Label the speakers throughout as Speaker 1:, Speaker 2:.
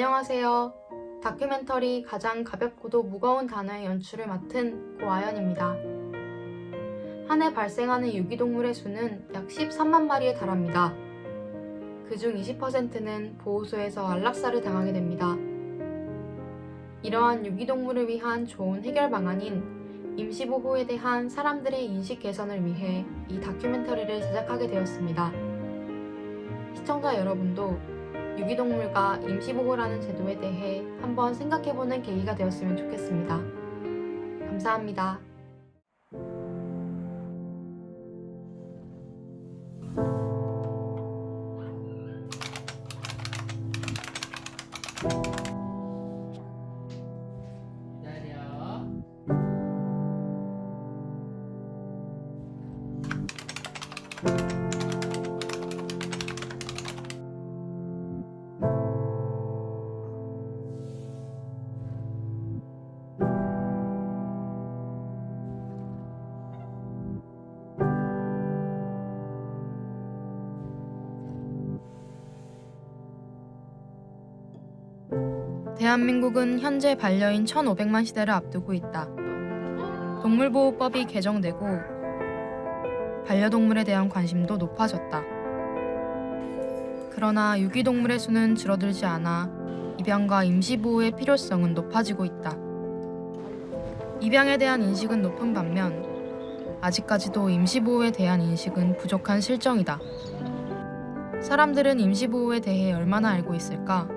Speaker 1: 안녕하세요. 다큐멘터리 가장 가볍고도 무거운 단어의 연출을 맡은 고아연입니다. 한 해 발생하는 유기동물의 수는 약 13만 마리에 달합니다. 그중 20%는 보호소에서 안락사를 당하게 됩니다. 이러한 유기동물을 위한 좋은 해결 방안인 임시보호에 대한 사람들의 인식 개선을 위해 이 다큐멘터리를 제작하게 되었습니다. 시청자 여러분도 유기동물과 임시보호라는 제도에 대해 한번 생각해보는 계기가 되었으면 좋겠습니다. 감사합니다. 대한민국은 현재 반려인 1,500만 시대를 앞두고 있다. 동물보호법이 개정되고 반려동물에 대한 관심도 높아졌다. 그러나 유기동물의 수는 줄어들지 않아 입양과 임시보호의 필요성은 높아지고 있다. 입양에 대한 인식은 높은 반면 아직까지도 임시보호에 대한 인식은 부족한 실정이다. 사람들은 임시보호에 대해 얼마나 알고 있을까?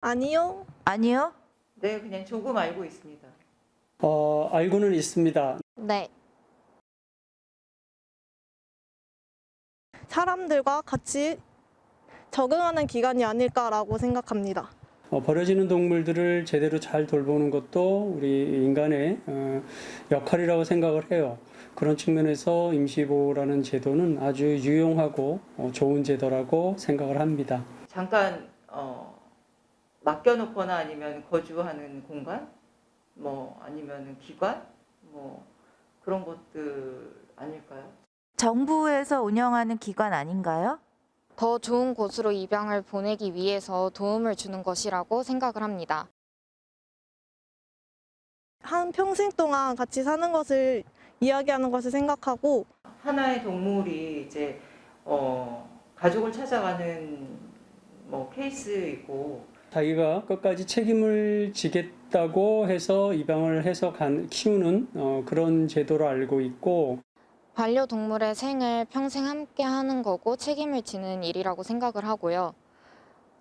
Speaker 2: 아니요.
Speaker 3: 아니요?
Speaker 4: 네, 그냥 조금 알고 있습니다.
Speaker 5: 알고는 있습니다.
Speaker 2: 네. 사람들과 같이 적응하는 기간이 아닐까라고 생각합니다.
Speaker 5: 버려지는 동물들을 제대로 잘 돌보는 것도 우리 인간의 역할이라고 생각을 해요. 그런 측면에서 임시보호라는 제도는 아주 유용하고 좋은 제도라고 생각을 합니다.
Speaker 4: 잠깐 맡겨놓거나 아니면 거주하는 공간, 아니면 기관, 그런 것들 아닐까요?
Speaker 3: 정부에서 운영하는 기관 아닌가요?
Speaker 6: 더 좋은 곳으로 입양을 보내기 위해서 도움을 주는 것이라고 생각을 합니다.
Speaker 2: 한 평생 동안 같이 사는 것을 이야기하는 것을 생각하고
Speaker 4: 하나의 동물이 이제 가족을 찾아가는 케이스이고
Speaker 5: 자기가 끝까지 책임을 지겠다고 해서 입양을 해서 키우는 그런 제도로 알고 있고,
Speaker 6: 반려동물의 생을 평생 함께 하는 거고 책임을 지는 일이라고 생각을 하고요.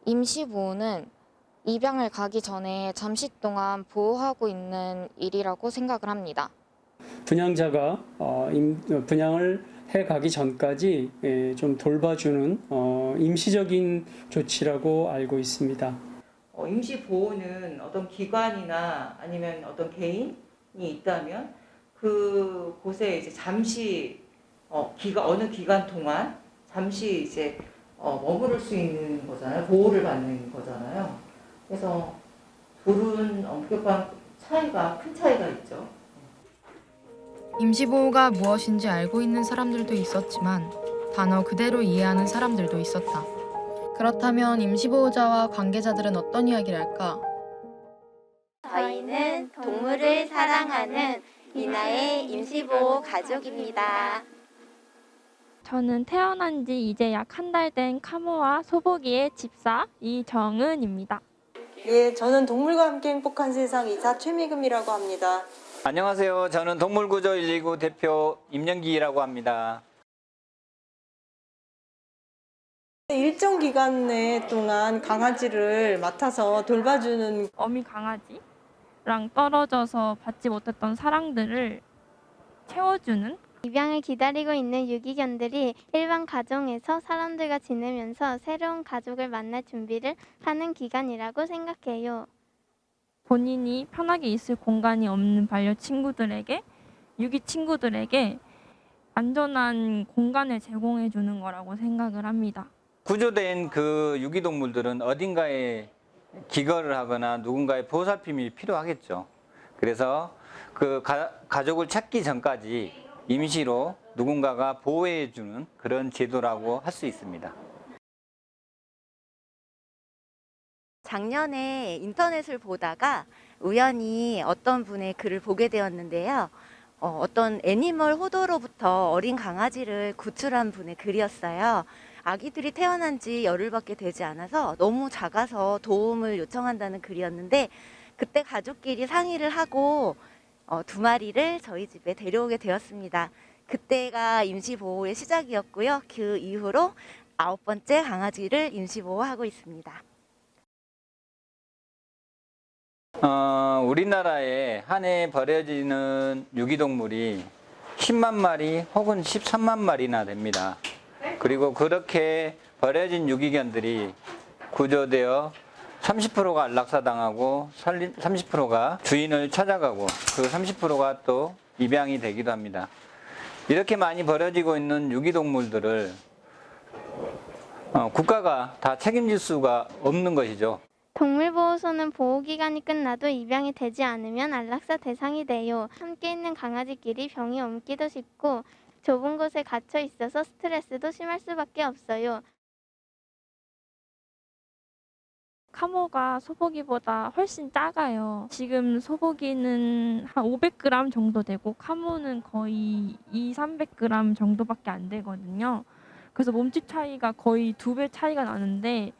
Speaker 6: 임시보호는 입양을 가기 전에 잠시 동안 보호하고 있는 일이라고 생각을 합니다.
Speaker 5: 분양자가 분양을 해 가기 전까지 좀 돌봐주는 임시적인 조치라고 알고 있습니다.
Speaker 4: 임시보호는 어떤 기관이나 아니면 어떤 개인이 있다면 그 곳에 이제 잠시 어느 기간 동안 잠시 이제 머무를 수 있는 거잖아요. 보호를 받는 거잖아요. 그래서 둘은 엄격한 큰 차이가 있죠.
Speaker 1: 임시보호가 무엇인지 알고 있는 사람들도 있었지만 단어 그대로 이해하는 사람들도 있었다. 그렇다면 임시보호자와 관계자들은 어떤 이야기를 할까?
Speaker 7: 저희는 동물을 사랑하는 이나의 임시보호 가족입니다.
Speaker 8: 저는 태어난 지 이제 약 한 달 된 카모와 소보기의 집사 이정은입니다.
Speaker 9: 예, 저는 동물과 함께 행복한 세상 이사 최미금이라고 합니다.
Speaker 10: 안녕하세요. 저는 동물구조 129 대표 임영기라고 합니다.
Speaker 9: 일정 기간 동안 강아지를 맡아서 돌봐주는
Speaker 8: 어미 강아지랑 떨어져서 받지 못했던 사랑들을 채워주는
Speaker 7: 입양을 기다리고 있는 유기견들이 일반 가정에서 사람들과 지내면서 새로운 가족을 만날 준비를 하는 기간이라고 생각해요.
Speaker 8: 본인이 편하게 있을 공간이 없는 반려 친구들에게, 유기 친구들에게 안전한 공간을 제공해 주는 거라고 생각을 합니다.
Speaker 10: 구조된 그 유기동물들은 어딘가에 기거를 하거나 누군가의 보살핌이 필요하겠죠. 그래서 그 가족을 찾기 전까지 임시로 누군가가 보호해 주는 그런 제도라고 할 수 있습니다.
Speaker 3: 작년에 인터넷을 보다가 우연히 어떤 분의 글을 보게 되었는데요. 어떤 애니멀 호도로부터 어린 강아지를 구출한 분의 글이었어요. 아기들이 태어난 지 열흘밖에 되지 않아서 너무 작아서 도움을 요청한다는 글이었는데 그때 가족끼리 상의를 하고 2마리를 저희 집에 데려오게 되었습니다. 그때가 임시보호의 시작이었고요. 그 이후로 9번째 강아지를 임시보호하고 있습니다.
Speaker 10: 우리나라에 한 해 버려지는 유기동물이 10만 마리 혹은 13만 마리나 됩니다. 그리고 그렇게 버려진 유기견들이 구조되어 30%가 안락사당하고 30%가 주인을 찾아가고 그 30%가 또 입양이 되기도 합니다. 이렇게 많이 버려지고 있는 유기동물들을 국가가 다 책임질 수가 없는 것이죠.
Speaker 7: 동물보호소는 보호기간이 끝나도 입양이 되지 않으면 안락사 대상이 돼요. 함께 있는 강아지끼리 병이 옮기도 쉽고 좁은 곳에 갇혀 있어서 스트레스도 심할 수밖에 없어요.
Speaker 8: 카모가 소고기보다 훨씬 작아요. 지금 소고기는 한 500g 정도 되고 카모는 거의 200~300g 정도밖에 안 되거든요. 그래서 몸집 차이가 거의 2배 차이가 나는데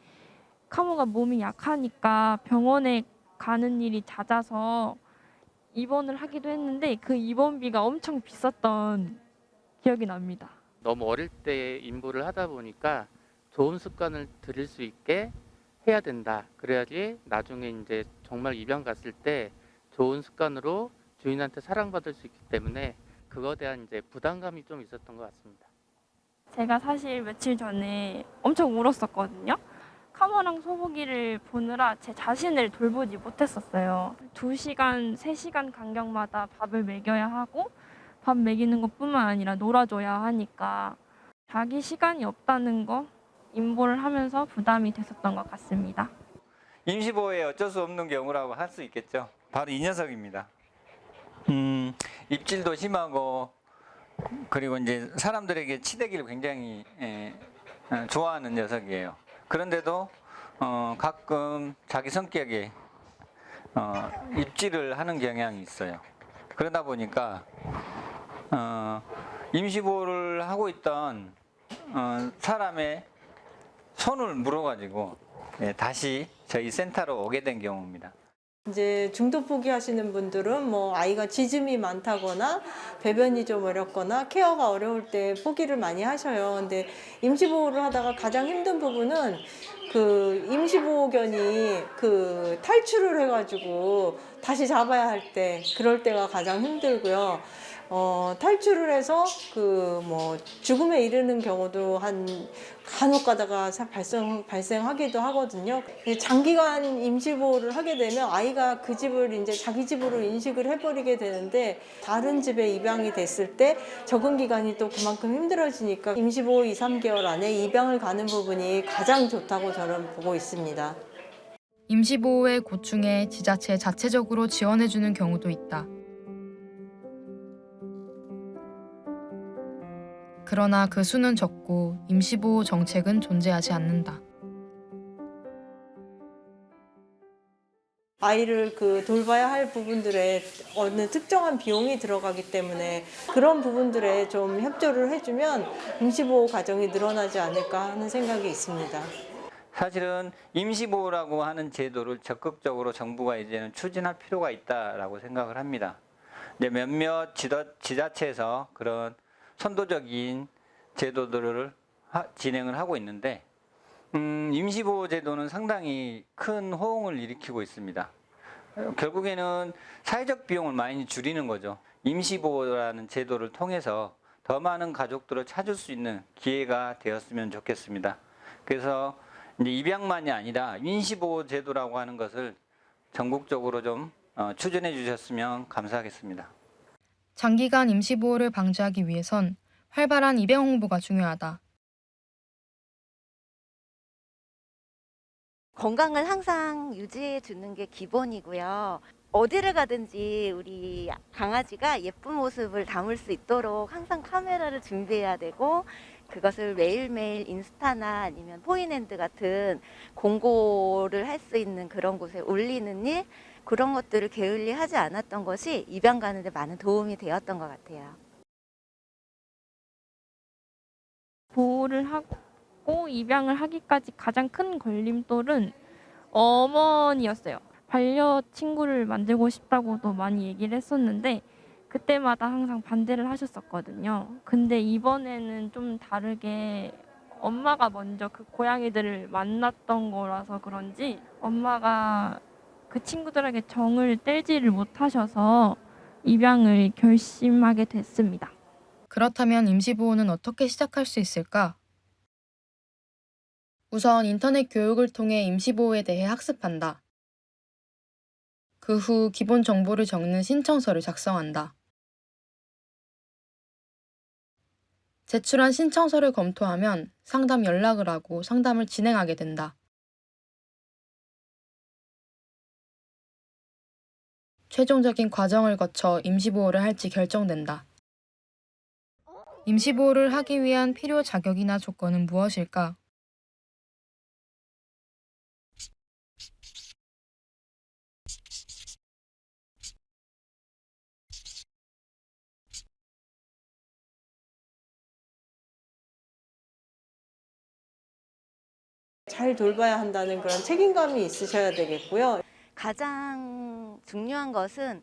Speaker 8: 카모가 몸이 약하니까 병원에 가는 일이 잦아서 입원을 하기도 했는데 그 입원비가 엄청 비쌌던 기억이 납니다.
Speaker 11: 너무 어릴 때 인보를 하다 보니까 좋은 습관을 들일 수 있게 해야 된다. 그래야지 나중에 이제 정말 입양 갔을 때 좋은 습관으로 주인한테 사랑받을 수 있기 때문에 그거에 대한 이제 부담감이 좀 있었던 것 같습니다.
Speaker 8: 제가 사실 며칠 전에 엄청 울었었거든요. 카모랑 소고기를 보느라 제 자신을 돌보지 못했었어요. 2시간, 3시간 간격마다 밥을 먹여야 하고 밥 먹이는 것뿐만 아니라 놀아줘야 하니까 자기 시간이 없다는 거 인보를 하면서 부담이 됐었던 것 같습니다.
Speaker 10: 임시보호에 어쩔 수 없는 경우라고 할 수 있겠죠. 바로 이 녀석입니다. 입질도 심하고 그리고 이제 사람들에게 치대기를 굉장히 좋아하는 녀석이에요. 그런데도 가끔 자기 성격에 입질을 하는 경향이 있어요. 그러다 보니까 임시보호를 하고 있던 사람의 손을 물어가지고 다시 저희 센터로 오게 된 경우입니다.
Speaker 9: 이제 중도 포기하시는 분들은 뭐 아이가 짖음이 많다거나 배변이 좀 어렵거나 케어가 어려울 때 포기를 많이 하셔요. 근데 임시보호를 하다가 가장 힘든 부분은 그 임시보호견이 그 탈출을 해가지고 다시 잡아야 할 때, 그럴 때가 가장 힘들고요. 탈출을 해서 그 뭐 죽음에 이르는 경우도 간혹 가다가 발생하기도 하거든요. 장기간 임시보호를 하게 되면 아이가 그 집을 이제 자기 집으로 인식을 해버리게 되는데 다른 집에 입양이 됐을 때 적응 기간이 또 그만큼 힘들어지니까 임시보호 2~3개월 안에 입양을 가는 부분이 가장 좋다고 저는 보고 있습니다.
Speaker 1: 임시보호의 고충에 지자체 자체적으로 지원해주는 경우도 있다. 그러나 그 수는 적고 임시보호 정책은 존재하지 않는다.
Speaker 9: 아이를 돌봐야 할 부분들에 어느 특정한 비용이 들어가기 때문에 그런 부분들에 좀 협조를 해주면 임시보호 가정이 늘어나지 않을까 하는 생각이 있습니다.
Speaker 10: 사실은 임시보호라고 하는 제도를 적극적으로 정부가 이제는 추진할 필요가 있다라고 생각을 합니다. 이제 몇몇 지자체에서 그런 선도적인 제도들을 진행을 하고 있는데 임시보호 제도는 상당히 큰 호응을 일으키고 있습니다. 결국에는 사회적 비용을 많이 줄이는 거죠. 임시보호라는 제도를 통해서 더 많은 가족들을 찾을 수 있는 기회가 되었으면 좋겠습니다. 그래서 이제 입양만이 아니라 임시보호 제도라고 하는 것을 전국적으로 좀 추진해 주셨으면 감사하겠습니다.
Speaker 1: 장기간 임시보호를 방지하기 위해선 활발한 입양 홍보가 중요하다.
Speaker 3: 건강을 항상 유지해 주는 게 기본이고요. 어디를 가든지 우리 강아지가 예쁜 모습을 담을 수 있도록 항상 카메라를 준비해야 되고, 그것을 매일매일 인스타나 아니면 포인핸드 같은 공고를 할 수 있는 그런 곳에 올리는 일, 그런 것들을 게을리 하지 않았던 것이 입양 가는 데 많은 도움이 되었던 것 같아요.
Speaker 8: 보호를 하고 입양을 하기까지 가장 큰 걸림돌은 어머니였어요. 반려 친구를 만들고 싶다고도 많이 얘기를 했었는데 그때마다 항상 반대를 하셨었거든요. 근데 이번에는 좀 다르게 엄마가 먼저 그 고양이들을 만났던 거라서 그런지 엄마가 그 친구들에게 정을 떼지를 못하셔서 입양을 결심하게 됐습니다.
Speaker 1: 그렇다면 임시보호는 어떻게 시작할 수 있을까? 우선 인터넷 교육을 통해 임시보호에 대해 학습한다. 그 후 기본 정보를 적는 신청서를 작성한다. 제출한 신청서를 검토하면 상담 연락을 하고 상담을 진행하게 된다. 최종적인 과정을 거쳐 임시보호를 할지 결정된다. 임시보호를 하기 위한 필요 자격이나 조건은 무엇일까?
Speaker 9: 잘 돌봐야 한다는 그런 책임감이 있으셔야 되겠고요.
Speaker 3: 가장 중요한 것은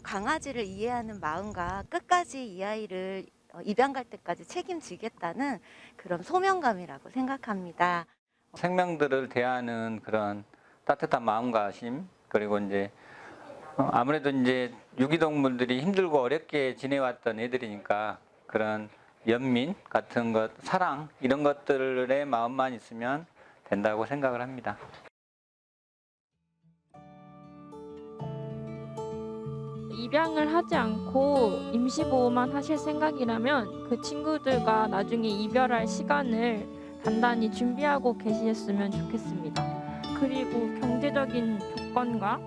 Speaker 3: 강아지를 이해하는 마음과 끝까지 이 아이를 입양 갈 때까지 책임지겠다는 그런 소명감이라고 생각합니다.
Speaker 10: 생명들을 대하는 그런 따뜻한 마음가짐, 그리고 이제 아무래도 이제 유기동물들이 힘들고 어렵게 지내왔던 애들이니까 그런 연민 같은 것, 사랑 이런 것들의 마음만 있으면 된다고 생각을 합니다.
Speaker 8: 입양을 하지 않고 임시보호만 하실 생각이라면 그 친구들과 나중에 이별할 시간을 단단히 준비하고 계셨으면 좋겠습니다. 그리고 경제적인 조건과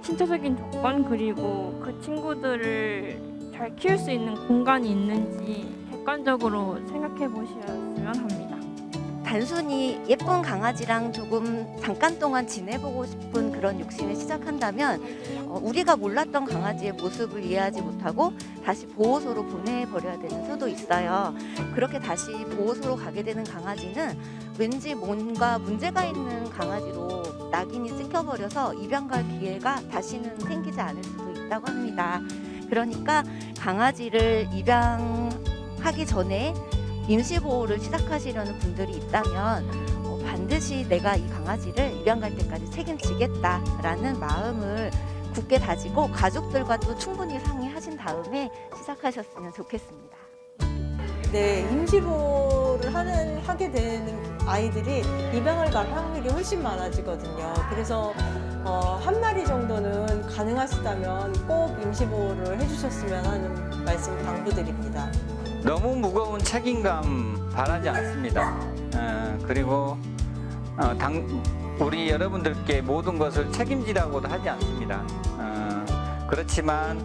Speaker 8: 신체적인 조건, 그리고 그 친구들을 잘 키울 수 있는 공간이 있는지 객관적으로 생각해 보셨으면 합니다.
Speaker 3: 단순히 예쁜 강아지랑 조금 잠깐 동안 지내보고 싶은 그런 욕심에 시작한다면 우리가 몰랐던 강아지의 모습을 이해하지 못하고 다시 보호소로 보내버려야 되는 수도 있어요. 그렇게 다시 보호소로 가게 되는 강아지는 왠지 뭔가 문제가 있는 강아지로 낙인이 찍혀버려서 입양 갈 기회가 다시는 생기지 않을 수도 있다고 합니다. 그러니까 강아지를 입양하기 전에 임시보호를 시작하시려는 분들이 있다면 반드시 내가 이 강아지를 입양 갈 때까지 책임지겠다라는 마음을 굳게 다지고 가족들과도 충분히 상의하신 다음에 시작하셨으면 좋겠습니다.
Speaker 9: 네, 임시보호를 하게 되는 아이들이 입양을 갈 확률이 훨씬 많아지거든요. 그래서 한 마리 정도는 가능하시다면 꼭 임시보호를 해주셨으면 하는 말씀 당부드립니다.
Speaker 10: 너무 무거운 책임감 바라지 않습니다. 그리고 우리 여러분들께 모든 것을 책임지라고도 하지 않습니다. 그렇지만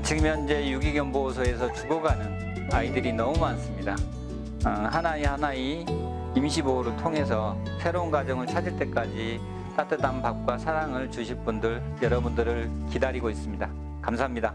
Speaker 10: 지금 현재 유기견 보호소에서 죽어가는 아이들이 너무 많습니다. 하나이 하나이 임시보호를 통해서 새로운 가정을 찾을 때까지 따뜻한 밥과 사랑을 주실 분들, 여러분들을 기다리고 있습니다. 감사합니다.